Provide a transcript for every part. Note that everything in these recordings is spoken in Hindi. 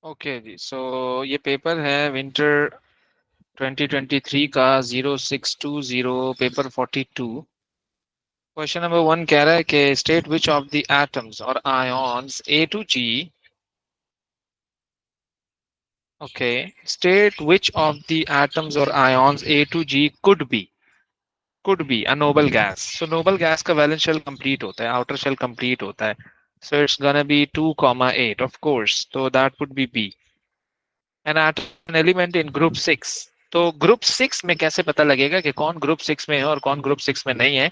ओके जी, सो ये पेपर है विंटर 2023 का 0620 पेपर 42। क्वेश्चन नंबर 1 कह रहा है कि state which of the atoms or ions A to G, okay, state which of the atoms or ions A to G could be a noble gas. So noble gas का वैलेंस शेल कंप्लीट होता है, आउटर शेल कंप्लीट होता है, so it's gonna be 2,8 of course, तो that would be B. An atom element in group 6। तो ग्रुप 6 में कैसे पता लगेगा कि कौन ग्रुप 6 में है और कौन ग्रुप 6 में नहीं है?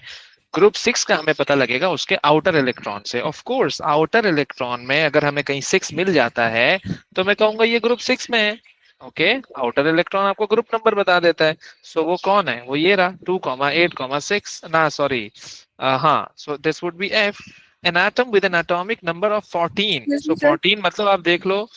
ग्रुप 6 का हमें पता लगेगा उसके आउटर इलेक्ट्रॉन से। ऑफ कोर्स आउटर इलेक्ट्रॉन में अगर हमें कहीं 6 मिल जाता है तो मैं कहूंगा ये ग्रुप 6 में है। ओके, आउटर इलेक्ट्रॉन आपको ग्रुप नंबर बता देता है। सो वो कौन है? वो ये रहा 2,8,6 ना, सॉरी, हाँ, so this would be F. An atom with N atomic number of 14। Excuse so me, sir. 14 मतलब आप देख लो,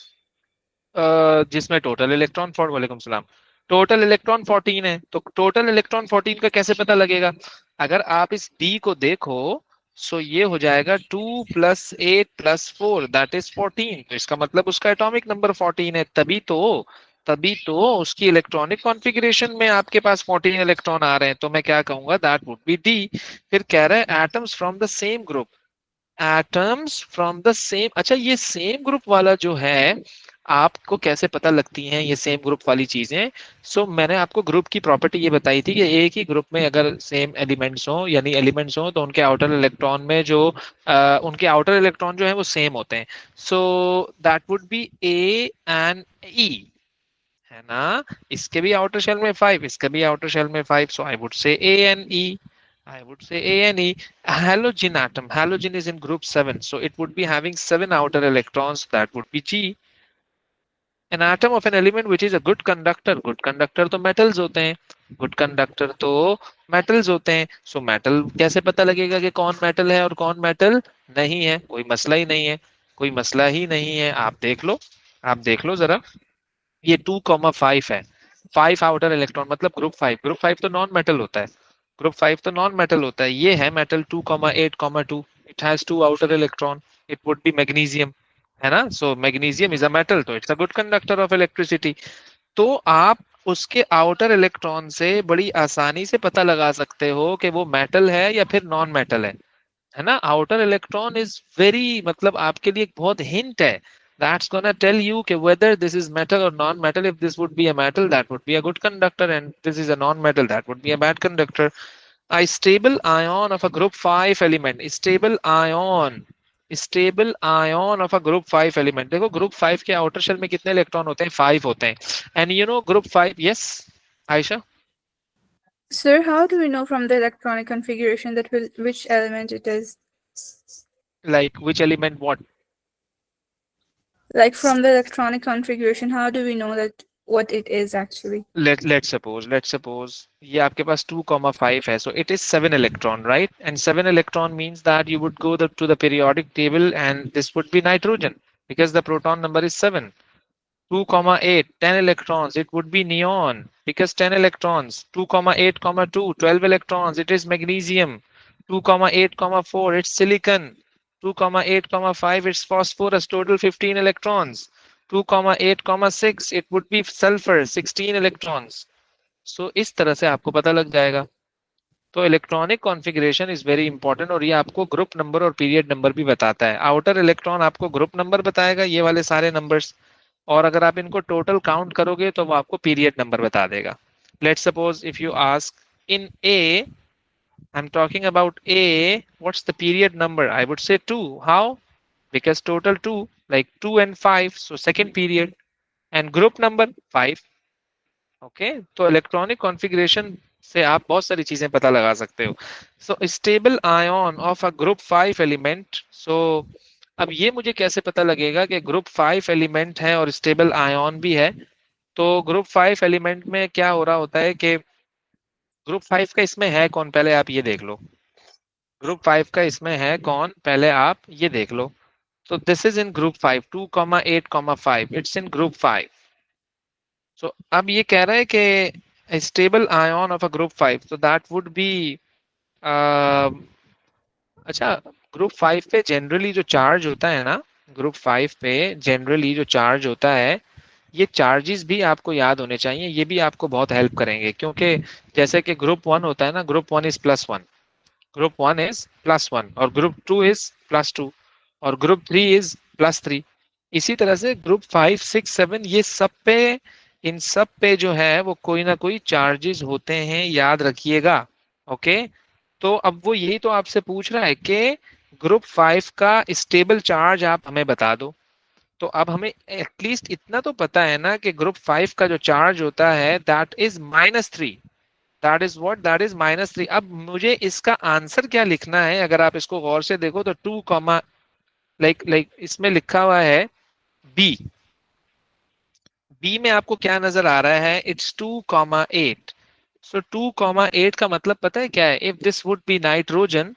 जिसमें टोटल इलेक्ट्रॉन फॉर वालेकुम सलाम, टोटल इलेक्ट्रॉन 14 है, तो टोटल इलेक्ट्रॉन 14 का कैसे पता लगेगा? अगर आप इस डी को देखो, सो ये हो जाएगा 2 + 8 + 4 दैट इज 14। तो इसका मतलब उसका एटॉमिक नंबर 14 है, तभी तो उसकी इलेक्ट्रॉनिक कॉन्फ़िगरेशन में आपके पास 14 इलेक्ट्रॉन आ रहे हैं। तो मैं क्या कहूंगा? That would B D. फिर कह रहा है atoms from the same group, atoms from the same. अच्छा, ये सेम ग्रुप वाला जो है, आपको कैसे पता लगती हैं ये सेम ग्रुप वाली चीजें? मैंने आपको ग्रुप की प्रॉपर्टी ये बताई थी कि एक ही ग्रुप में अगर सेम एलिमेंट्स हो, यानी एलिमेंट्स हो, तो उनके आउटर इलेक्ट्रॉन में जो उनके आउटर इलेक्ट्रॉन जो है वो सेम होते हैं। So that would be A and E, है ना? इसके भी आउटर शेल में 5, इसके भी आउटर शेल में 5, सो आई वुड से ए and E, I would say A and E. Halogen atom. Halogen is in group 7. So it would be having 7 outer electrons. That would be G. An atom of an element which is a good conductor. Good conductor तो metals होते हैं. Good conductor तो metals होते हैं. So metal कैसे पता लगेगा कि कौन metal है और कौन metal नहीं है? कोई मसला ही नहीं है, कोई मसला ही नहीं है। आप देख लो जरा, ये 2,5 है, 5 आउटर इलेक्ट्रॉन मतलब ग्रुप 5 तो नॉन मेटल होता है, ग्रुप 5 तो नॉन मेटल होता है। ये है metal 2,8,2, it has 2 outer electron, it would be magnesium, है ना? सो मैग्नीशियम इज अ मेटल, तो it's a good conductor of electricity. तो आप उसके आउटर इलेक्ट्रॉन से बड़ी आसानी से पता लगा सकते हो कि वो मेटल है या फिर नॉन मेटल है ना? आउटर इलेक्ट्रॉन इज वेरी, मतलब आपके लिए एक बहुत हिंट है, that's gonna tell you कि whether this is metal or non-metal. If this would be a metal, that would be a good conductor, and this is a non-metal, that would be a bad conductor. A stable ion of a group 5 element, stable ion of a group 5 element। देखो ग्रुप 5 के आउटर शेल में कितने इलेक्ट्रॉन होते हैं? 5 होते हैं। And you know group 5, yes Ayesha? Sir, how do we know from the electronic configuration that which element it is? Like which element, what? Like from the electronic configuration, how do we know that what it is actually? Let's suppose ये आपके पास 2,5 है, so it is 7 electron, right? And 7 electron means that you would go to the periodic table and this would be nitrogen because the proton number is 7. 2,8, 10 electrons, it would be neon because 10 electrons. 2,8,2, 12 electrons, it is magnesium. 2,8,4, it's silicon. 2,8,5, it's phosphorus, total 15 electrons. 2,8,6, it would be sulfur, 16 electrons. So इस तरह से आपको पता लग जाएगा। तो electronic configuration is very important, और ये आपको ग्रुप नंबर और पीरियड नंबर भी बताता है। आउटर इलेक्ट्रॉन आपको ग्रुप नंबर बताएगा, ये वाले सारे नंबर्स, और अगर आप इनको टोटल काउंट करोगे तो वो आपको पीरियड नंबर बता देगा। Let's suppose if you ask in A, I am talking about A, what's the period number? I would से 2। How? Because total 2, like 2 and 5, so second period, and group number 5। Okay, तो इलेक्ट्रॉनिक कॉन्फ़िगरेशन से आप बहुत सारी चीजें पता लगा सकते हो। So stable ion of a group 5 element. So अब ये मुझे कैसे पता लगेगा कि ग्रुप 5 एलिमेंट है और स्टेबल आयन भी है? तो ग्रुप 5 एलिमेंट में क्या हो रहा होता है कि ग्रुप 5 का इसमें है कौन, पहले आप ये देख लो। ग्रुप 5 का इसमें है कौन, पहले आप ये देख लो। तो this is in group 5, 2,8,5, it's in group 5। सो अब ये कह रहा है कि stable ion of a group 5, तो दैट वुड बी, अच्छा, ग्रुप 5 पे जनरली जो चार्ज होता है ना, ग्रुप 5 पे जनरली जो चार्ज होता है, ये चार्जेस भी आपको याद होने चाहिए, ये भी आपको बहुत हेल्प करेंगे, क्योंकि जैसे कि ग्रुप 1 होता है ना, ग्रुप 1 इज +1, ग्रुप 1 इज +1, और ग्रुप 2 इज +2, और ग्रुप 3 इज +3। इसी तरह से ग्रुप 5 6 7 ये सब पे, इन सब पे जो है वो कोई ना कोई चार्जेस होते हैं, याद रखिएगा। ओके, तो अब वो यही तो आपसे पूछ रहा है कि ग्रुप 5 का स्टेबल चार्ज आप हमें बता दो। तो अब हमें एटलीस्ट इतना तो पता है ना कि ग्रुप 5 का जो चार्ज होता है that is -3, that is what, that is -3। अब मुझे इसका आंसर क्या लिखना है, अगर आप इसको गौर से देखो तो 2 कॉमा, लाइक लाइक इसमें लिखा हुआ है बी। बी में आपको क्या नजर आ रहा है, इट्स 2,8। सो 2,8 का मतलब पता है क्या है, if this would B nitrogen,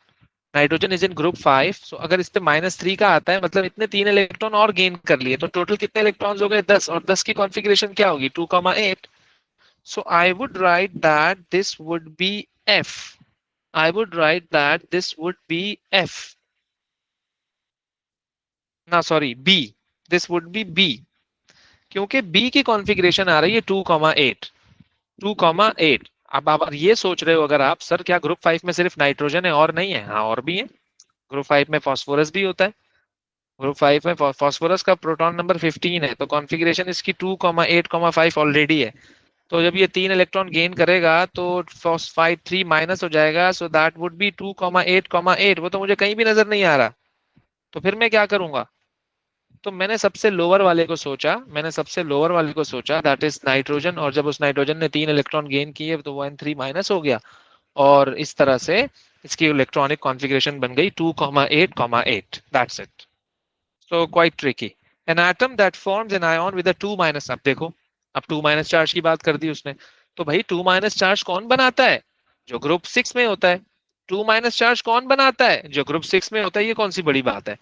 nitrogen is in group 5, सो अगर इस पे -3 का आता है मतलब इतने 3 इलेक्ट्रॉन और गेन कर लिए, तो टोटल कितने इलेक्ट्रॉन्स हो गए, 10, और 10 की कॉन्फ़िगरेशन क्या होगी, 2,8। So I would write that this would be F, I would write that this would be F, ना sorry B, this would be B, क्योंकि बी की कॉन्फ़िगरेशन आ रही है 2,8, 2,8। अब आप ये सोच रहे हो अगर आप, सर क्या ग्रुप 5 में सिर्फ नाइट्रोजन है और नहीं है, हाँ और भी है, ग्रुप 5 में फास्फोरस भी होता है। ग्रुप 5 में फास्फोरस का प्रोटॉन नंबर 15 है, तो कॉन्फ़िगरेशन इसकी 2,8,5 ऑलरेडी है। तो जब ये 3 इलेक्ट्रॉन गेन करेगा तो फॉस्फाइड 3 माइनस हो जाएगा, सो दैट वुड बी 2,8,8। वो तो मुझे कहीं भी नजर नहीं आ रहा, तो फिर मैं क्या करूंगा, तो मैंने सबसे लोअर वाले को सोचा, मैंने सबसे लोअर वाले को सोचा, दैट इज नाइट्रोजन, और जब उस नाइट्रोजन ने 3 इलेक्ट्रॉन गेन किए तो 1 3 माइनस हो गया, और इस तरह से इसकी इलेक्ट्रॉनिक कॉन्फ़िगरेशन बन गई 2,8,8। That's it. So quite tricky. An atom that forms an ion with a 2 minus, अब देखो, अब 2 माइनस चार्ज की बात कर दी उसने, तो भाई 2 माइनस चार्ज कौन बनाता है, जो ग्रुप 6 में होता है। 2 माइनस चार्ज कौन बनाता है, जो ग्रुप 6 में होता है, ये कौन सी बड़ी बात है।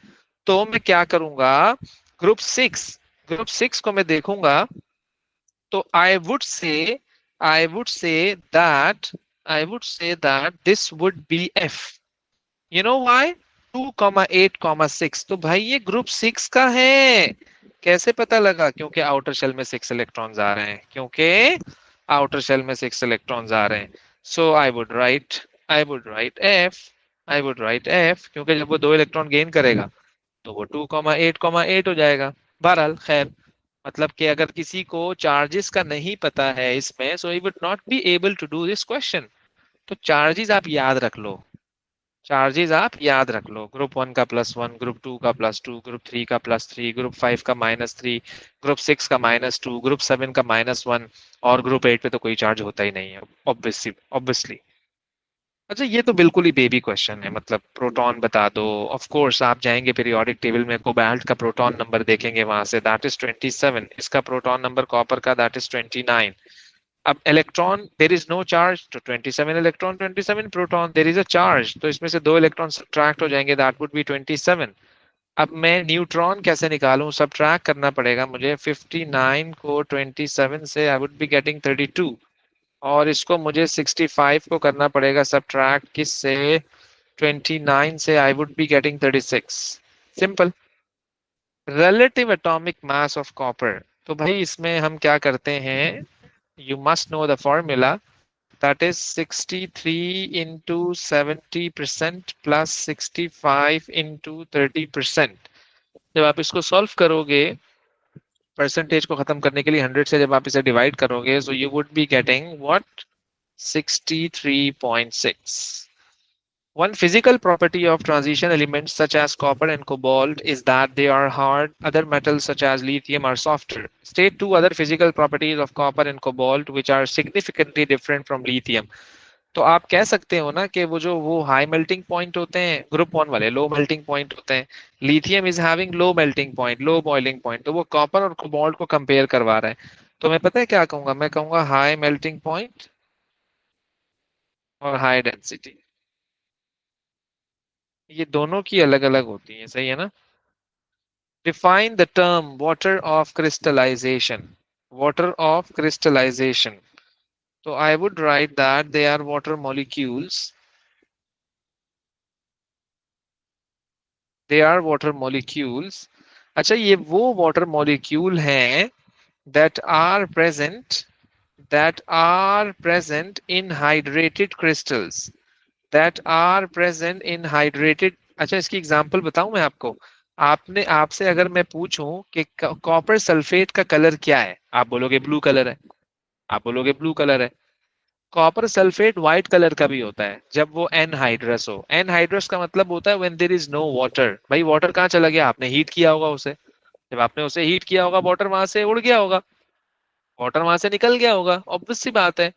तो मैं क्या करूंगा, ग्रुप 6, ग्रुप 6 को मैं देखूंगा, तो that I would say that this would be F. You know why, 2,8,6, तो भाई ये ग्रुप 6 का है। कैसे पता लगा, क्योंकि आउटर शेल में 6 इलेक्ट्रॉन्स आ रहे हैं, क्योंकि आउटर शेल में 6 इलेक्ट्रॉन्स आ रहे हैं। So I would write F, I would write F, क्योंकि जब वो 2 इलेक्ट्रॉन गेन करेगा तो वो 2,8,8 हो जाएगा। बहरहाल खैर, मतलब कि अगर किसी को चार्जेस का नहीं पता है इसमें, so he would not be able to do this question. तो चार्जेस आप याद रख लो, चार्जेस आप याद रख लो, ग्रुप 1 का +1, ग्रुप 2 का +2, ग्रुप 3 का +3, ग्रुप 5 का -3, ग्रुप 6 का -2, ग्रुप 7 का -1, और ग्रुप 8 पे तो कोई चार्ज होता ही नहीं है, ऑब्वियसली ऑब्वियसली। अच्छा ये तो बिल्कुल ही बेबी क्वेश्चन है, मतलब प्रोटॉन बता दो। ऑफ कोर्स आप जाएंगे पीरियोडिक टेबल में, कोबाल्ट का प्रोटॉन नंबर देखेंगे वहां से, दैट इज 27, इसका प्रोटॉन नंबर कॉपर का दैट इज 29। अब electron there is no charge, तो 27 electron 27 proton, there is a charge, तो इसमें से 2 इलेक्ट्रॉन सब्ट्रैक्ट हो जाएंगे, दैट वुड बी 27। अब मैं न्यूट्रॉन कैसे निकालूं, सब्ट्रैक्ट करना पड़ेगा मुझे, 59 को 27 से आई वुड बी गेटिंग 32, और इसको मुझे 65 को करना पड़ेगा सब्ट्रैक्ट किस से, 29 से, I would be getting 36। Simple. Relative atomic mass of copper, तो भाई इसमें हम क्या करते हैं, you must know the formula, that is 63 into 70% plus 65 into 30%। जब आप इसको सॉल्व करोगे, परसेंटेज को खत्म करने के लिए 100 से जब आप इसे डिवाइड करोगे, so you would be getting what, 63.6। One physical property of transition elements such as copper and cobalt is that they are hard. Other metals such as lithium are softer. State 2 other physical properties of copper and cobalt which are significantly different from lithium। तो आप कह सकते हो ना कि वो जो वो हाई मेल्टिंग पॉइंट होते हैं ग्रुप 1 वाले, लो मेल्टिंग पॉइंट होते हैं, lithium is having low melting point, low boiling point, तो वो कॉपर और कोबाल्ट को कंपेयर करवा रहा है। तो मैं पता है क्या कहूंगा, मैं कहूंगा हाई मेल्टिंग पॉइंट और हाई डेंसिटी, ये दोनों की अलग अलग होती है, सही है ना। Define the term water of crystallization, water of crystallization, so I would write that they are water molecules, they are water molecules अच्छा, ये वो वाटर मॉलिक्यूल हैं that are present that are present in hydrated crystals that are present in hydrated। अच्छा, इसकी एग्जांपल बताऊं मैं आपको। आपने आपसे अगर मैं पूछूं कि कॉपर सल्फेट का कलर क्या है, आप बोलोगे ब्लू कलर है। आप बोलोगे ब्लू कलर है। कॉपर सल्फेट व्हाइट कलर का भी होता है जब वो एनहाइड्रस हो। एनहाइड्रस का मतलब होता है when there is no water. भाई वाटर कहाँ चला गया, आपने हीट किया होगा उसे। जब आपने उसे हीट किया होगा वाटर वहां से उड़ गया होगा, वाटर वहां से निकल गया होगा, ऑब्वियस सी बात है।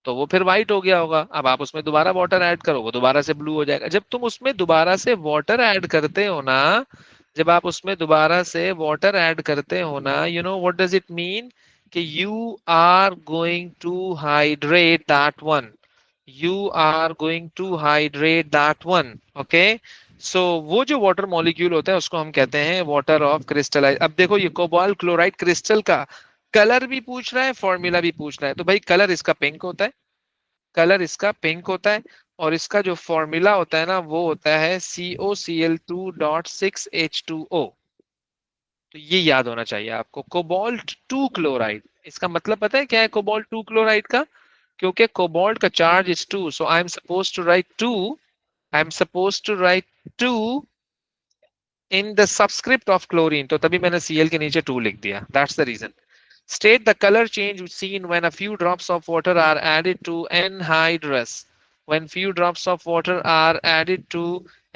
तो वो फिर व्हाइट हो गया होगा। अब आप उसमें दोबारा वाटर ऐड करो, वो दोबारा से ब्लू हो जाएगा। जब तुम उसमें दोबारा से वाटर ऐड करते हो ना, जब आप उसमें दोबारा से वाटर ऐड करते हो ना, you know what does it mean, कि you are going to hydrate that one. You are going to hydrate that one. Okay. So वो जो वाटर मॉलिक्यूल होता है उसको हम कहते हैं वाटर ऑफ क्रिस्टलाइज। अब देखो, ये कोबाल्ट क्लोराइड क्रिस्टल का कलर भी पूछ रहा है, फॉर्मूला भी पूछ रहा है। तो भाई कलर इसका पिंक होता है, कलर इसका पिंक होता है। और इसका जो फॉर्मूला होता है ना, वो होता है COCl2.6H2O। तो ये याद होना चाहिए आपको, कोबाल्ट टू क्लोराइड। इसका मतलब पता है क्या है कोबाल्ट टू क्लोराइड का? क्योंकि कोबाल्ट का charge is two, so I am suppose to write two. I am suppose to write two in the subscript of chlorine, तो तभी मैंने Cl के नीचे टू लिख दिया। That's the reason. State the color change seen when a few drops of water are added to anhydrous। When few drops of water are added to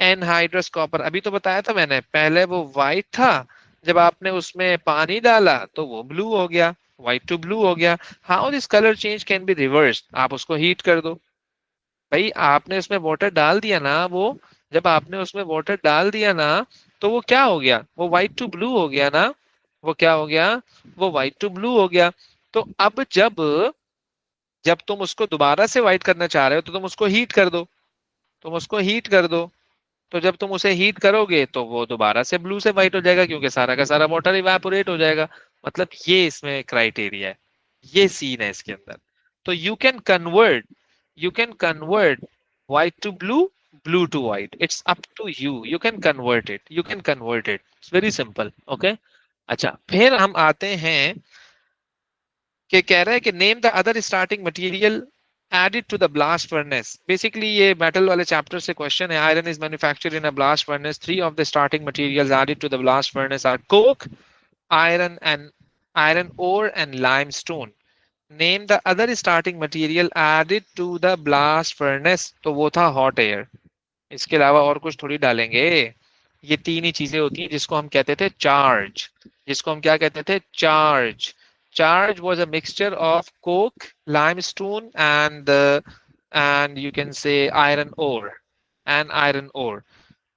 anhydrous copper। अभी तो बताया था मैंने, पहले वो white था, जब आपने उसमें पानी डाला तो वो blue हो गया, white to blue हो गया। How this color change can be reversed? आप उसको heat कर दो। भाई आपने उसमें वाटर डाल दिया ना, वो जब आपने उसमें वाटर डाल दिया ना, तो वो क्या हो गया, वो व्हाइट टू ब्लू हो गया ना। वो क्या हो गया, वो व्हाइट टू ब्लू हो गया। तो अब जब जब तुम उसको दोबारा से व्हाइट करना चाह रहे हो तो तुम उसको हीट कर दो। तुम उसको हीट कर दो। तो जब तुम उसे हीट करोगे तो वो दोबारा से ब्लू से व्हाइट हो जाएगा, क्योंकि सारा का सारा वाटर इवेपोरेट हो जाएगा। मतलब ये इसमें क्राइटेरिया है, ये सीन है इसके अंदर। तो you can convert white to blue, blue to white. It's up to you, you can convert it, you can convert it. It's very simple. Okay. अच्छा, फिर हम आते हैं कि कह रहा है कि name the other starting material added to the blast furnace। Basically ये मेटल वाले चैप्टर से क्वेश्चन है। Iron is manufactured in a blast furnace. Three of the starting materials added to the blast furnace are coke, iron and iron ore and limestone। Name the other starting material added to the blast furnace। तो वो था hot air। इसके अलावा और कुछ थोड़ी डालेंगे। ये तीन ही चीजें होती हैं जिसको हम कहते थे चार्ज। जिसको हम क्या कहते थे, charge. Charge was a mixture of coke, limestone and you can say iron ore and iron ore।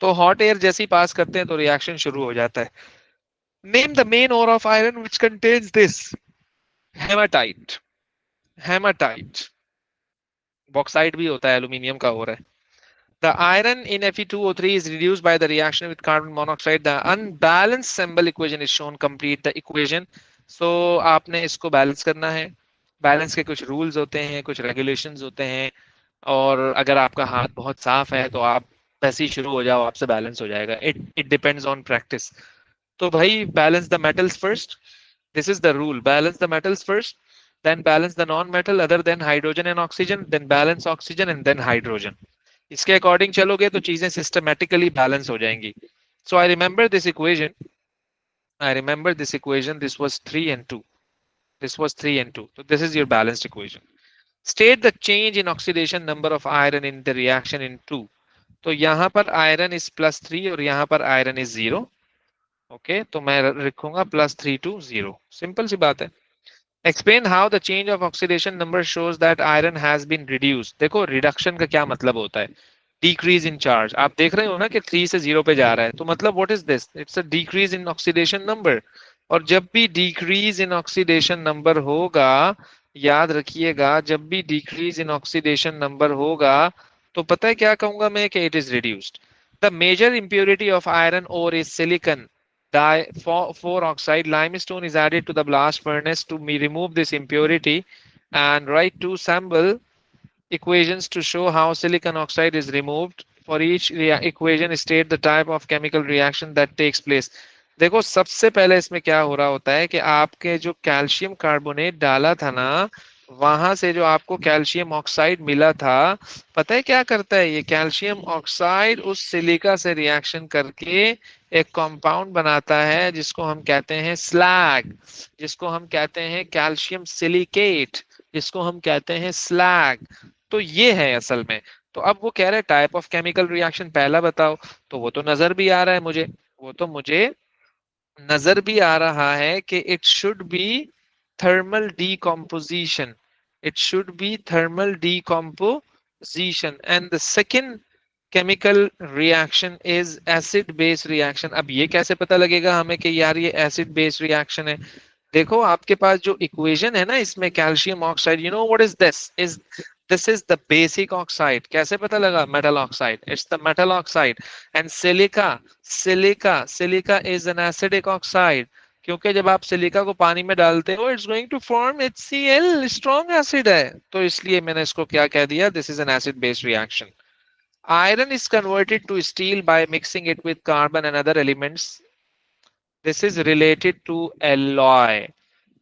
तो हॉट एयर जैसे ही पास करते हैं तो रिएक्शन शुरू हो जाता है। Name the main ore of iron which contains this. Hematite. Hematite. Bauxite भी होता है, एल्यूमिनियम का ओर है। The iron in Fe2O3 is reduced by the reaction with carbon monoxide। The unbalanced symbol equation is shown। Complete the equation। So आपने इसको बैलेंस करना है। बैलेंस के कुछ रूल्स होते हैं, कुछ रेगुलेशंस होते हैं। और अगर आपका हाथ बहुत साफ है तो आप वैसे ही शुरू हो जाओ, आपसे बैलेंस हो जाएगा। It depends on practice. तो भाई balance the metals first. This is the rule: balance the metals first, then balance the non-metal other than hydrogen and oxygen, then balance oxygen and then hydrogen। इसके अकॉर्डिंग चलोगे तो चीजें सिस्टमेटिकली बैलेंस हो जाएंगी। So I remember this equation, this was 3 and 2। This was 3 and 2, तो this is your balanced equation. State the change in oxidation number of iron in the reaction in 2। तो यहाँ पर आयरन इज +3 और यहाँ पर आयरन इज 0। ओके, तो मैं लिखूंगा +3 to 0। सिंपल सी बात है। Explain how the change of oxidation number shows that iron has been reduced। देखो रिडक्शन का क्या मतलब होता है, डिक्रीज इन चार्ज। आप देख रहे हो ना कि 3 से 0 पे जा रहा है, तो मतलब what is this, it's a decrease in oxidation number. और जब भी डिक्रीज इन ऑक्सीडेशन नंबर होगा, याद रखिएगा, जब भी डिक्रीज इन ऑक्सीडेशन नंबर होगा तो पता है क्या कहूंगा मैं, कि it is reduced. The major impurity of iron ore is silicon di 4 oxide। Limestone is added to the blast furnace to remove this impurity। And write two sample equations to show how silicon oxide is removed। For each equation state the type of chemical reaction that takes place। देखो सबसे पहले इसमें क्या हो रहा होता है कि आपके जो कैल्शियम कार्बोनेट डाला था ना, वहां से जो आपको कैल्शियम ऑक्साइड मिला था, पता है क्या करता है ये कैल्शियम ऑक्साइड उस सिलिका से रिएक्शन करके एक कंपाउंड बनाता है जिसको हम कहते हैं स्लैग, जिसको हम कहते हैं कैल्शियम सिलिकेट, जिसको हम कहते हैं स्लैग। तो ये है असल में। तो अब वो कह रहे हैं टाइप ऑफ केमिकल रिएक्शन पहला बताओ, तो वो तो नजर भी आ रहा है मुझे, वो तो मुझे नजर भी आ रहा है कि it should be thermal decomposition, it should be thermal decomposition, and the second chemical reaction is acid base reaction। अब ये कैसे पता लगेगा हमें कि यार ये एसिड बेस रिएक्शन है? देखो आपके पास जो इक्वेशन है ना इसमें calcium oxide, you know what is this is the basic oxide. कैसे पता लगा? Metal oxide, it's the metal oxide. And silica, silica is an acidic oxide, क्योंकि जब आप सिलिका को पानी में डालते हो it's going to form HCl, strong acid है, तो इसलिए मैंने इसको क्या कह दिया, this is an acid base reaction. Iron is converted to steel by mixing it with carbon and other elements. This is related to alloy.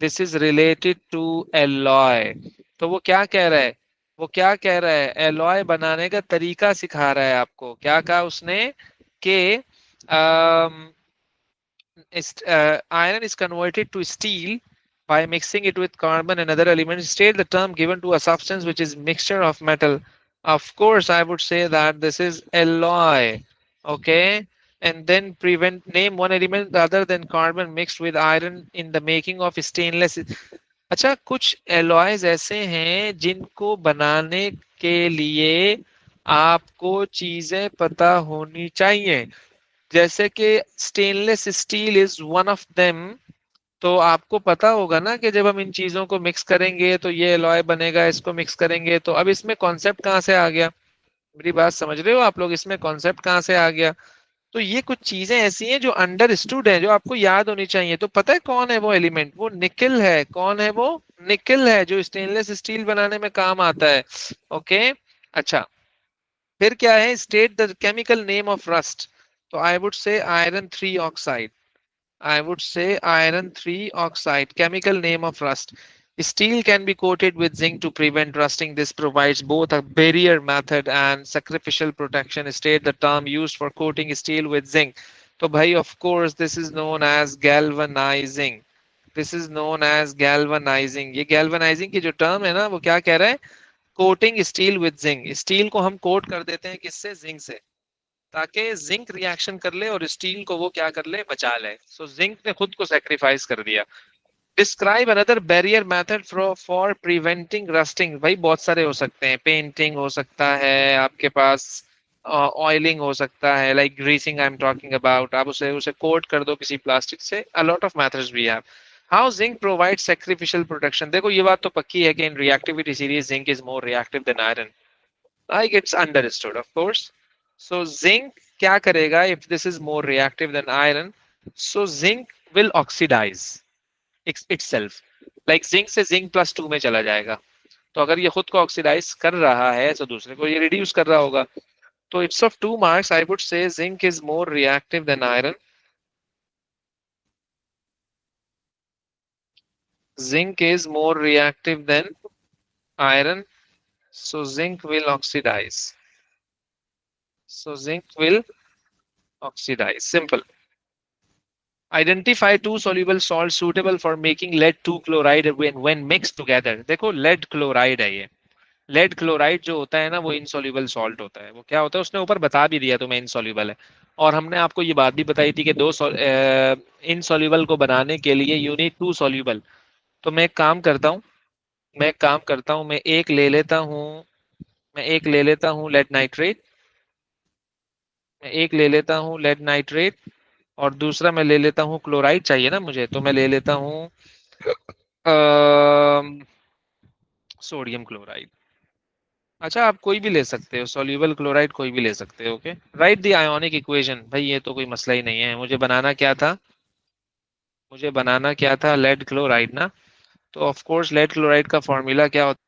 This is related to alloy. तो वो क्या कह रहा है, वो क्या कह रहा है, एलॉय बनाने का तरीका सिखा रहा है आपको। क्या कहा उसने कि iron is converted to steel by mixing it with carbon and other elements. State the term given to a substance which is mixture of metal. Of course, I would say that this is alloy. Okay. And then prevent, name one element other than carbon mixed with iron in the making of stainless। अच्छा, कुछ एलॉयज ऐसे हैं जिनको बनाने के लिए आपको चीजें पता होनी चाहिए, जैसे कि stainless steel is one of them. तो आपको पता होगा ना कि जब हम इन चीजों को मिक्स करेंगे तो ये एलॉय बनेगा, इसको मिक्स करेंगे तो। अब इसमें कॉन्सेप्ट कहाँ से आ गया? मेरी बात समझ रहे हो आप लोग? इसमें कॉन्सेप्ट कहाँ से आ गया? तो ये कुछ चीजें ऐसी हैं जो अंडरस्टूड है, जो आपको याद होनी चाहिए। तो पता है कौन है वो एलिमेंट? वो निकल है। कौन है वो? निकल है, जो स्टेनलेस स्टील बनाने में काम आता है। ओके। अच्छा, फिर क्या है, state the chemical name of rust. तो I would say iron 3 oxide, I would say iron 3 oxide. Chemical name of rust. Steel can be coated with zinc to prevent rusting. This provides both a barrier method and sacrificial protection. State the term used for coating steel with zinc. So, bhai, of course, this is known as galvanizing. This is known as galvanizing. ये galvanizing की जो term है ना, वो क्या कह रहा है? Coating steel with zinc. Steel को हम coat कर देते हैं किससे? Zinc से, ताकि जिंक रिएक्शन कर ले और स्टील को वो क्या कर ले? बचा ले। सो जिंक ने खुद को सेक्रीफाइस कर दिया। Describe another barrier method for preventing rusting. भाई बहुत सारे हो सकते हैं, पेंटिंग हो सकता है आपके पास, ऑयलिंग हो सकता है, like greasing I am talking about. आप उसे उसे कोट कर दो किसी प्लास्टिक से। A lot of methods we have. How zinc provide sacrificial protection. देखो ये बात तो पक्की है कि in reactivity series zinc is more reactive than iron, like it's understood of course। so zinc क्या करेगा if this is more reactive than iron? so zinc will oxidize itself, like zinc से zinc plus 2 में चला जाएगा। तो अगर ये खुद को ऑक्सीडाइज कर रहा है तो दूसरे को ये रिड्यूस कर रहा होगा। तो it's of 2 marks, I would say zinc is more reactive than iron। zinc is more reactive than iron, so zinc will oxidize, so zinc will oxidize, simple। Identify two soluble salts suitable for making lead 2 chloride when mixed together। देखो lead chloride है ये। lead chloride जो होता है ना वो insoluble salt होता है। वो क्या होता है उसने ऊपर बता भी दिया तुम्हें, insoluble है। और हमने आपको ये बात भी बताई थी कि दो insoluble को बनाने के लिए you need 2 soluble। तो मैं एक काम करता हूँ, मैं एक ले लेता हूँ, मैं एक ले लेता हूँ लेड नाइट्रेट, मैं एक ले लेता हूँ लेड नाइट्रेट, और दूसरा मैं ले लेता हूँ क्लोराइड चाहिए ना मुझे, तो मैं ले लेता हूँ सोडियम क्लोराइड। अच्छा, आप कोई भी ले सकते हो, सोल्यूबल क्लोराइड कोई भी ले सकते हो। Okay, right the ionic equation. भाई ये तो कोई मसला ही नहीं है। मुझे बनाना क्या था? मुझे बनाना क्या था? लेड क्लोराइड ना। तो ऑफ कोर्स लेड क्लोराइड का फॉर्मूला क्या होता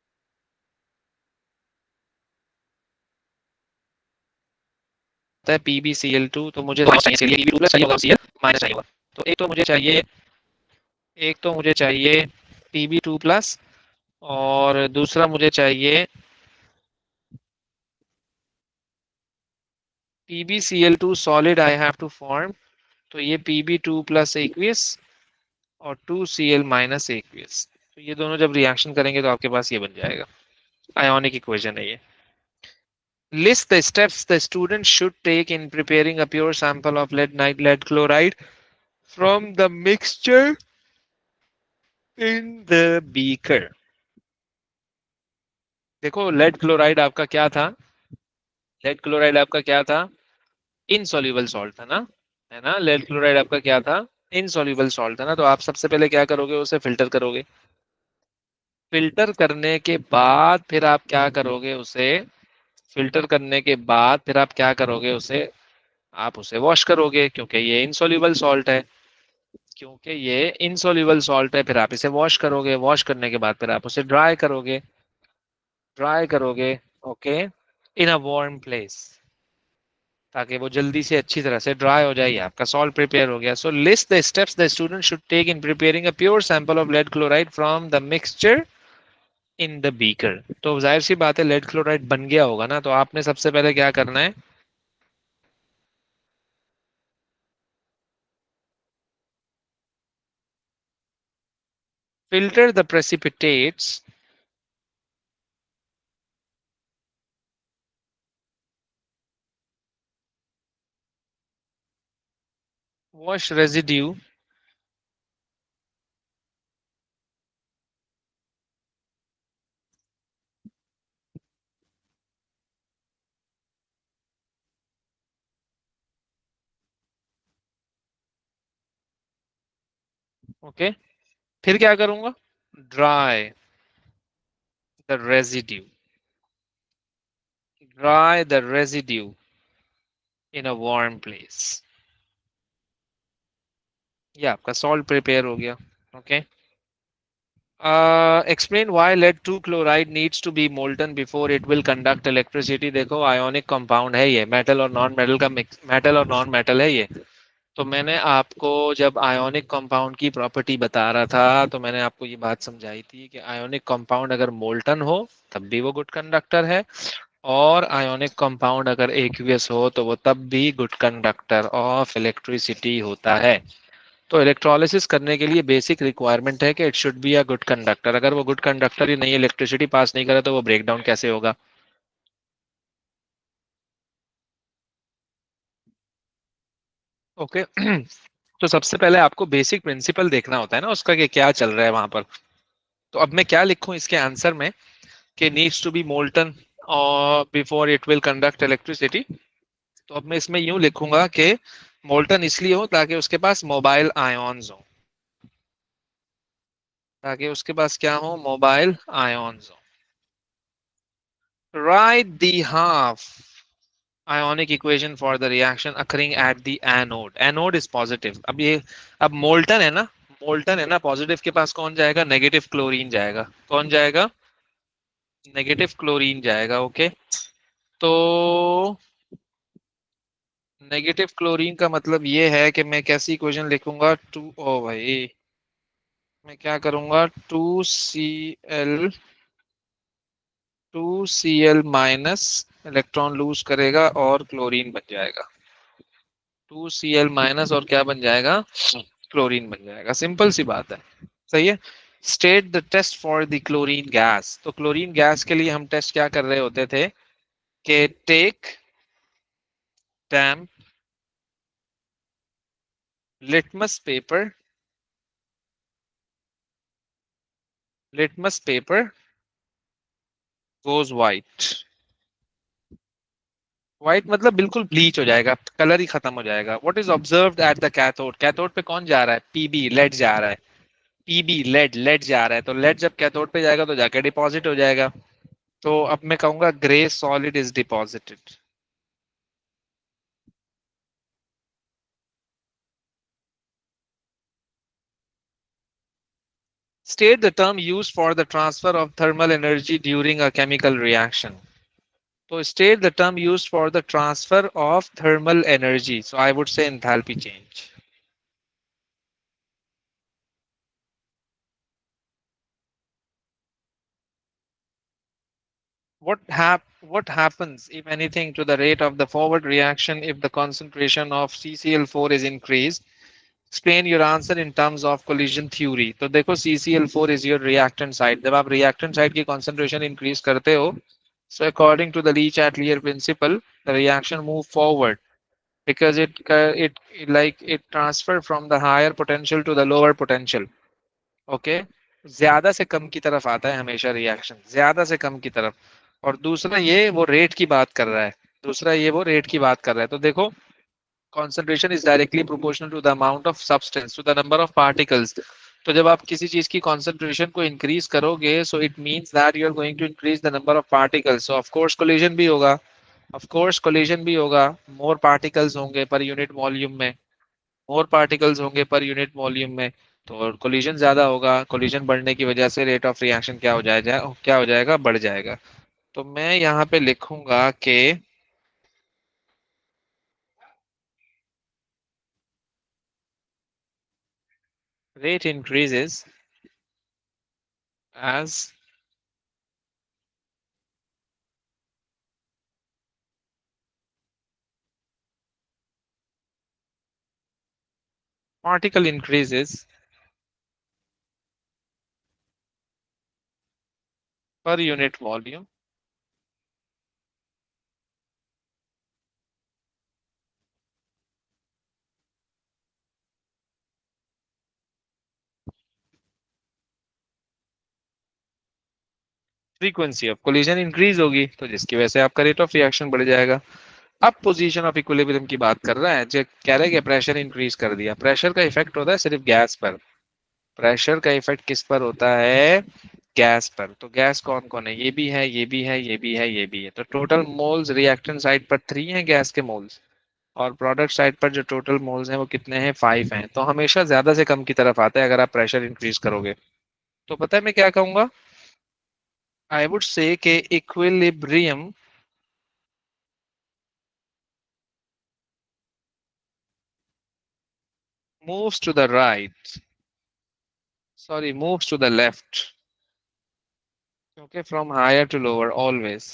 है? PbCl2। तो मुझे चाहिए Pb2 प्लस चाहिए होगा, Cl माइनस चाहिए होगा। तो एक तो मुझे चाहिए Pb2 प्लस, और दूसरा मुझे चाहिए PbCl2 solid I have to form. तो ये Pb2 प्लस एक्वियस और 2Cl माइनस एक्वियस, तो ये दोनों जब रिएक्शन करेंगे तो आपके पास ये बन जाएगा, आयोनिक इक्वेशन है ये। List the steps the student should take in preparing a pure sample of lead chloride from the mixture in the beaker। देखो लेड क्लोराइड आपका क्या था, लेड क्लोराइड आपका क्या था, इनसॉल्युबल सॉल्ट था ना, है ना, लेड क्लोराइड आपका क्या था, इनसॉल्युबल सॉल्ट था ना। तो आप सबसे पहले क्या करोगे, उसे फिल्टर करोगे। फिल्टर करने के बाद फिर आप क्या करोगे उसे, फिल्टर करने के बाद फिर आप क्या करोगे उसे, आप उसे वॉश करोगे, क्योंकि ये इनसॉल्युबल सॉल्ट है, क्योंकि ये इनसॉल्युबल सॉल्ट है। फिर आप इसे वॉश करोगे, वॉश करने के बाद फिर आप उसे ड्राई करोगे, ड्राई करोगे, okay, in a warm place, ताकि वो जल्दी से अच्छी तरह से ड्राई हो जाए। आपका सॉल्ट प्रिपेयर हो गया। So list the steps the student should take in preparing a pure sample of lead chloride from the mixture in the beaker. तो जाहिर सी बात है लेड क्लोराइड बन गया होगा ना, तो आपने सबसे पहले क्या करना है, filter the precipitates, wash residue, okay, फिर क्या करूंगा, dry the residue, dry the residue in a warm place. ये आपका सॉल्ट प्रिपेयर हो गया, okay. Explain why lead 2 chloride needs to be molten before it will conduct electricity। देखो आयोनिक कंपाउंड है ये, मेटल और नॉन मेटल का मिक्स, मेटल और नॉन मेटल है ये। तो मैंने आपको जब आयोनिक कंपाउंड की प्रॉपर्टी बता रहा था, तो मैंने आपको ये बात समझाई थी कि आयोनिक कंपाउंड अगर मोल्टन हो तब भी वो गुड कंडक्टर है, और आयोनिक कंपाउंड अगर एक्वियस हो तो वो तब भी गुड कंडक्टर ऑफ इलेक्ट्रिसिटी होता है। तो इलेक्ट्रोलिसिस करने के लिए बेसिक रिक्वायरमेंट है कि it should be a good conductor. अगर वो गुड कंडक्टर ही नहीं, इलेक्ट्रिसिटी पास नहीं करे, तो वो ब्रेक डाउन कैसे होगा। ओके तो सबसे पहले आपको बेसिक प्रिंसिपल देखना होता है ना उसका, कि क्या चल रहा है वहां पर। तो अब मैं क्या लिखूं इसके आंसर में, कि नीड्स टू बी मोल्टन और before it will conduct electricity. तो अब मैं इसमें यूं लिखूंगा कि मोल्टन इसलिए हो ताकि उसके पास मोबाइल आयॉन्स हो, ताकि उसके पास क्या हो, मोबाइल आयॉन्स हो। Right the half ionic equation for the reaction occurring at the anode। anode is positive। अब ये, अब मोल्टन है ना, मोल्टन है ना, पॉजिटिव के पास कौन जाएगा, नेगेटिव क्लोरीन जाएगा। कौन जाएगा, नेगेटिव क्लोरीन जाएगा, ओके। तो नेगेटिव क्लोरीन का मतलब ये है कि मैं कैसी इक्वेशन लिखूंगा, टू, ओ भाई, मैं क्या करूंगा, two C L electron lose करेगा और क्लोरीन बन जाएगा, 2Cl- और क्या बन जाएगा, क्लोरीन बन जाएगा। सिंपल सी बात है, सही है। State the test for the chlorine gas. तो क्लोरीन गैस के लिए हम टेस्ट क्या कर रहे होते थे, कि take damp litmus paper, litmus paper goes white. White मतलब बिल्कुल ब्लीच हो जाएगा, कलर ही खत्म हो जाएगा। What is observed at the cathode, cathode पे कौन जा रहा है, पीबी लेड जा रहा है, पीबी लेड, लेड जा रहा है। तो लेड जब कैथोड पे जाएगा तो जाके डिपॉजिट हो जाएगा। तो अब मैं कहूंगा grey solid is deposited. State the term used for the transfer of thermal energy during a chemical reaction। So state the term used for the transfer of thermal energy। So I would say enthalpy change। what happens if anything to the rate of the forward reaction if the concentration of CCl4 is increased? Explain your answer in terms of collision theory. तो देखो CCl4 is your reactant side. जब आप reactant side की concentration increase करते हो, so according to the Lee Chatelier principle, the reaction move forward because it like it transfer from the higher potential to the lower potential. Okay, ज्यादा से कम की तरफ आता है हमेशा रिएक्शन, ज्यादा से कम की तरफ। और दूसरा ये वो रेट की बात कर रहा है, दूसरा ये वो रेट की बात कर रहा है। तो देखो concentration is directly proportional to the amount of substance to the number of particles। तो जब आप किसी चीज की concentration को increase करोगे, so it means that you are going to increase the number of particles, so of course collision भी होगा, of course collision भी होगा। more particles होंगे per unit volume में, मोर पार्टिकल्स होंगे पर यूनिट वॉल्यूम में, तो कोलिजन ज्यादा होगा। कोलिजन बढ़ने की वजह से रेट ऑफ रिएक्शन क्या हो जाएगा, बढ़ जाएगा। तो मैं यहाँ पे लिखूंगा कि rate increases as particle increases per unit volume. Frequency of collision increase होगी तो जिसकी वजह से आपका रेट ऑफ रिएक्शन बढ़ जाएगा। अब पोजीशन ऑफ इक्विलिब्रियम की बात कर रहा है, जो कह रहे हैं कि प्रेशर इंक्रीज कर दिया। प्रेशर का इफेक्ट होता है सिर्फ गैस पर, प्रेशर का इफेक्ट किस पर होता है, गैस पर। तो गैस कौन कौन है, ये भी है, ये भी है, ये भी है, ये भी है। तो टोटल मोल्स रिएक्टेंट साइड पर 3 हैं गैस के मोल्स, और प्रोडक्ट साइड पर जो टोटल मोल्स हैं वो कितने हैं, 5 हैं। तो हमेशा ज्यादा से कम की तरफ आता है अगर आप प्रेशर इंक्रीज करोगे। तो पता है मैं क्या कहूंगा, आई वुड से कि equilibrium moves to the right, sorry, moves to the left, okay, from higher to lower always,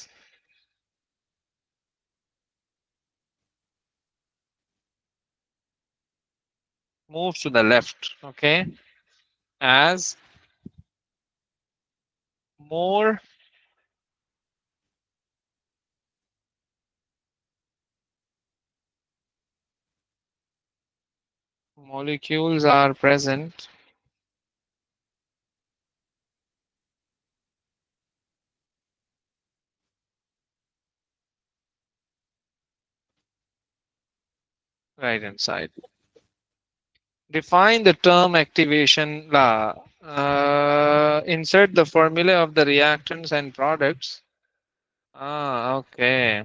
moves to the left, okay, as more molecules are present right hand side. Define the term activation law. Insert the formula of the reactants and products. Okay.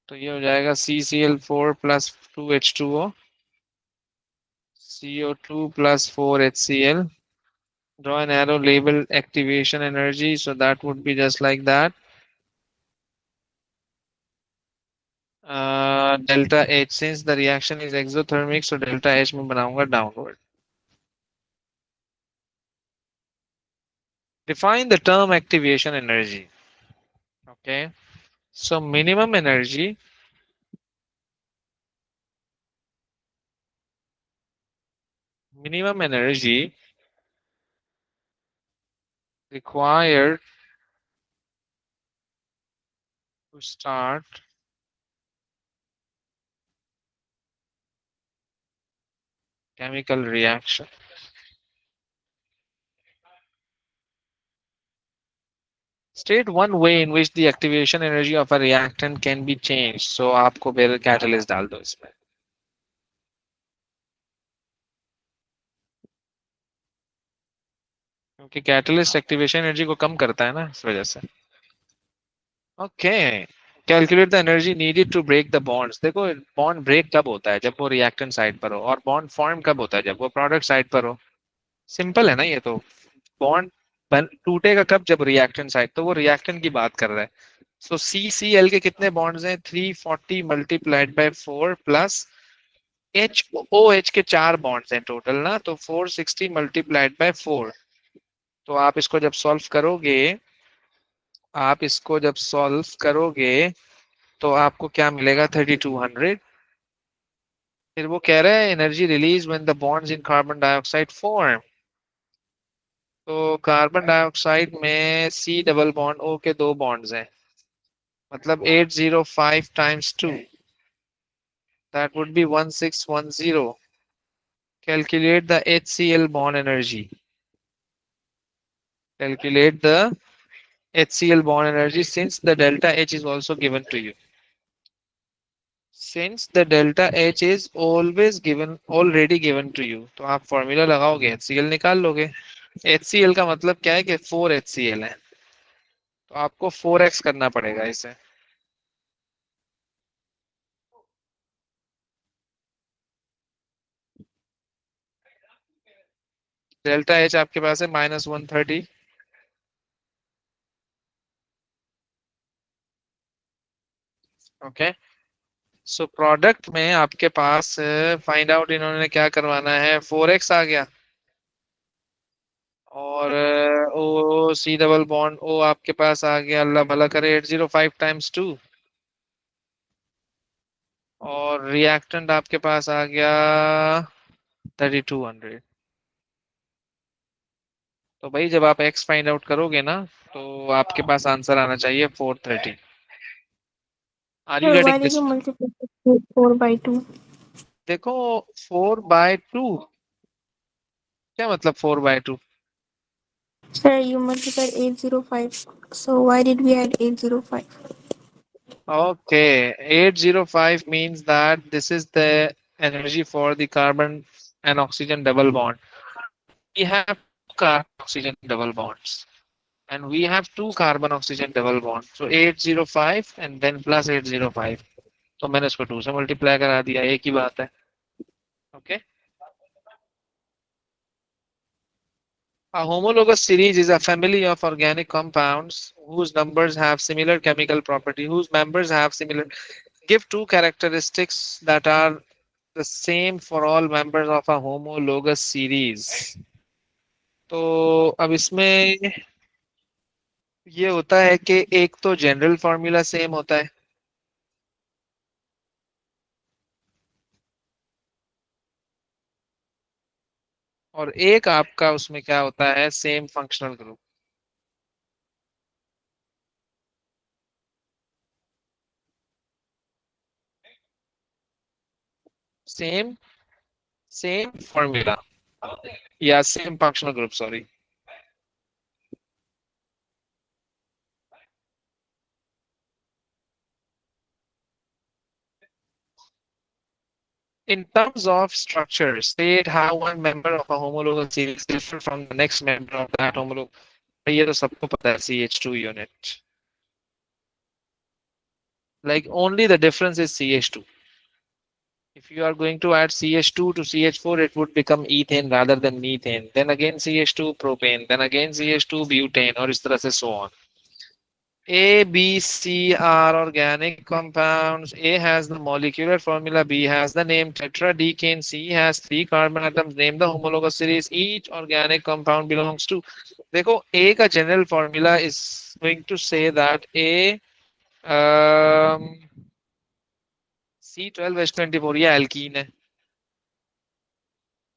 तो ये हो जाएगा CCl4 plus 2H2O, CO2 plus 4HCl. Draw an arrow labeled activation energy. So that would be just like that. Delta H, since the reaction is exothermic, so delta H में बनाऊंगा downward. Define the term activation energy. Okay. So minimum energy required to start chemical reaction. State one way in which the activation energy of a reactant can be changed. So आपको फिर catalyst डाल दो इसमें, क्योंकि catalyst activation energy को कम करता है ना, इस वजह से। Okay. Calculate the energy needed to break the bonds. देखो बॉन्ड ब्रेक कब होता है, जब वो रिएक्टेंट साइड पर हो, और बॉन्ड फॉर्म कब होता है, जब वो प्रोडक्ट साइड पर हो। सिंपल है ना ये तो। बॉन्ड टूटेगा कब, जब रिएक्टेंट साइड, तो वो रिएक्टेंट की बात कर रहा है। सो CCl के कितने बॉन्ड्स हैं, 340 मल्टीप्लाइड बाय 4 प्लस HOH के 4 बॉन्ड्स हैं टोटल ना, तो 460 मल्टीप्लाइड बाय 4। तो आप इसको जब सॉल्व करोगे, आप इसको जब सॉल्व करोगे तो आपको क्या मिलेगा, 3200। फिर वो कह रहा है energy release when the bonds in carbon dioxide form. तो कार्बन डाइऑक्साइड में सी डबल बॉन्ड ओ के दो बॉन्ड्स हैं, मतलब 805 times 2, that would B 1610। Calculate the HCl bond energy. Calculate the HCl bond energy since the delta H is also given to you. Since the delta H is always given, already given to you, तो आप फॉर्मूला लगाओगे HCl निकाल लोगे। HCl का मतलब क्या है कि 4 HCl है, तो आपको 4x करना पड़ेगा इसे। डेल्टा H आपके पास है -130। ओके, सो प्रोडक्ट में आपके पास फाइंड आउट इन्होंने क्या करवाना है, 4x आ गया। और ओ सी डबल बॉन्ड ओ आपके पास आ गया, अल्लाह भला करे, 805 टाइम्स 2। और रिएक्टेंट आपके पास आ गया 3200। तो भाई जब आप एक्स फाइंड आउट करोगे ना, तो आपके पास आंसर आना चाहिए 430। Are you Sir, getting why did this? you multiply it 4 by 2? देखो, 4/2, क्या मतलब 4/2? Sir, you multiplied 805. So why did we add 805? Okay, 805 means that this is the energy for the carbon and oxygen double bond. We have two carbon oxygen double bonds, and we have two carbon oxygen double bonds. So 805 and then plus 805. तो मैंने इसको 2 से मल्टीप्लाई करा दिया, एक ही बात है। Okay, a homologous series is a family of organic compounds whose numbers have similar chemical property, whose members have similar, give two characteristics that are the same for all members of a homologous series। तो अब इसमें ये होता है कि एक तो जनरल फॉर्मूला सेम होता है, और एक आपका उसमें क्या होता है, same functional group. Same same formula या same functional group, sorry. In terms of structure, state how one member of a homologous series differ from the next member of that homologous। ये तो सबको पता है, CH2 unit, like only the difference is CH2। If you are going to add CH2 to CH4, it would become ethane rather than methane, then again CH2 propane, then again CH2 butane, और इस तरह से so on। A, B, C are organic compounds. A has the molecular formula, B has the name tetradecane, C has 3 carbon atoms. Name the homologous series each organic compound belongs to। देखो, A का general formula is going to say that A C12H24 ये alkene है,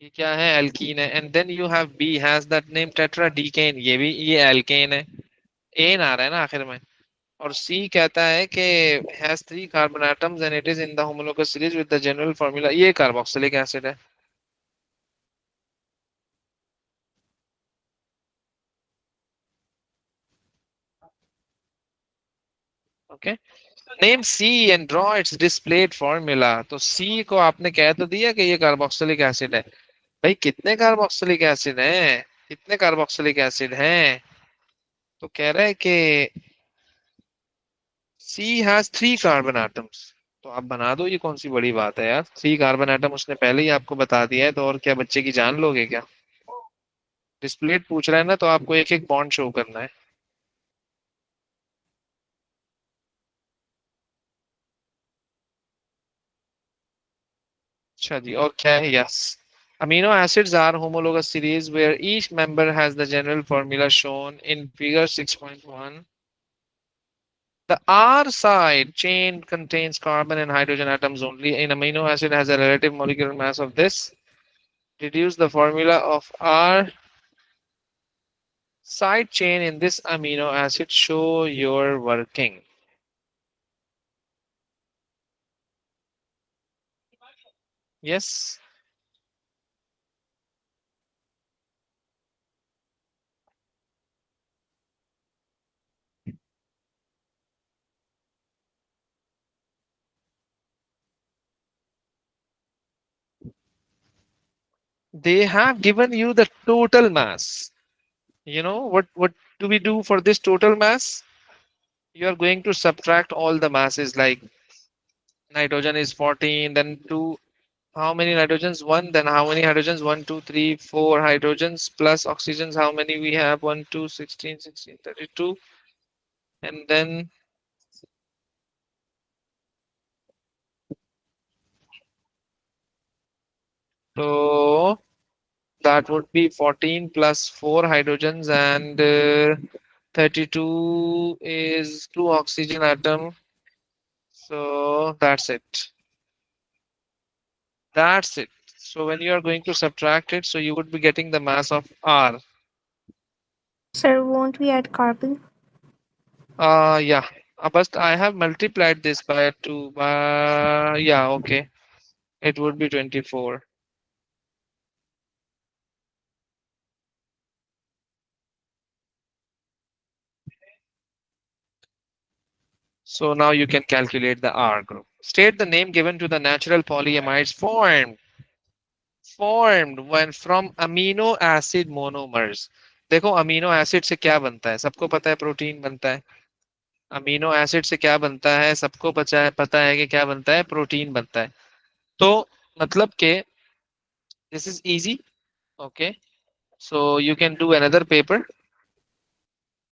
ये क्या है, alkene है। And then you have B has that name tetradecane, ये भी ये alkane है, एन आ रहा है ना आखिर में। और सी कहता है कि has 3 carbon atoms and it is in the homologous series with the general formula, ये कार्बोक्सिलिक एसिड है। Okay, name C and draw its displayed formula. तो सी को आपने कह तो दिया कि ये कार्बोक्सिलिक एसिड है। भाई कितने कार्बोक्सिलिक एसिड हैं, कितने कार्बोक्सिलिक एसिड हैं? तो कह रहा है कि सी हैज 3 कार्बन एटम्स। तो आप बना दो, ये कौन सी बड़ी बात है यार, 3 कार्बन एटम उसने पहले ही आपको बता दिया है, तो और क्या बच्चे की जान लोगे क्या? डिस्प्लेट पूछ रहा है ना, तो आपको एक एक बॉन्ड शो करना है। अच्छा जी, और क्या है, yes. Amino acids are homologous series where each member has the general formula shown in figure 6.1। The R side chain contains carbon and hydrogen atoms only. An amino acid has a relative molecular mass of this. Deduce the formula of R side chain in this amino acid. Show your working. Yes. They have given you the total mass. You know what do we do for this total mass? You are going to subtract all the masses, like nitrogen is 14, then 2, how many nitrogens? 1, then how many hydrogens? 1, 2, 3, 4 hydrogens plus oxygens. How many we have? 1, 2, 16, 16, 32. And then so that would be 14 plus 4 hydrogens, and 32 is 2 oxygen atom. So that's it. That's it. So when you are going to subtract it, so you would be getting the mass of R. Sir, won't we add carbon? Yeah. But I have multiplied this by 2. Yeah, okay. It would be 24. So now you can calculate the R group. State the name given to the natural polyamides formed when from amino acid monomers. देखो अमीनो एसिड से क्या बनता है, सबको पता है प्रोटीन बनता है. अमीनो एसिड से क्या बनता है, सबको पता है कि क्या बनता है, प्रोटीन बनता है. तो मतलब के this is easy. Okay, so you can do another paper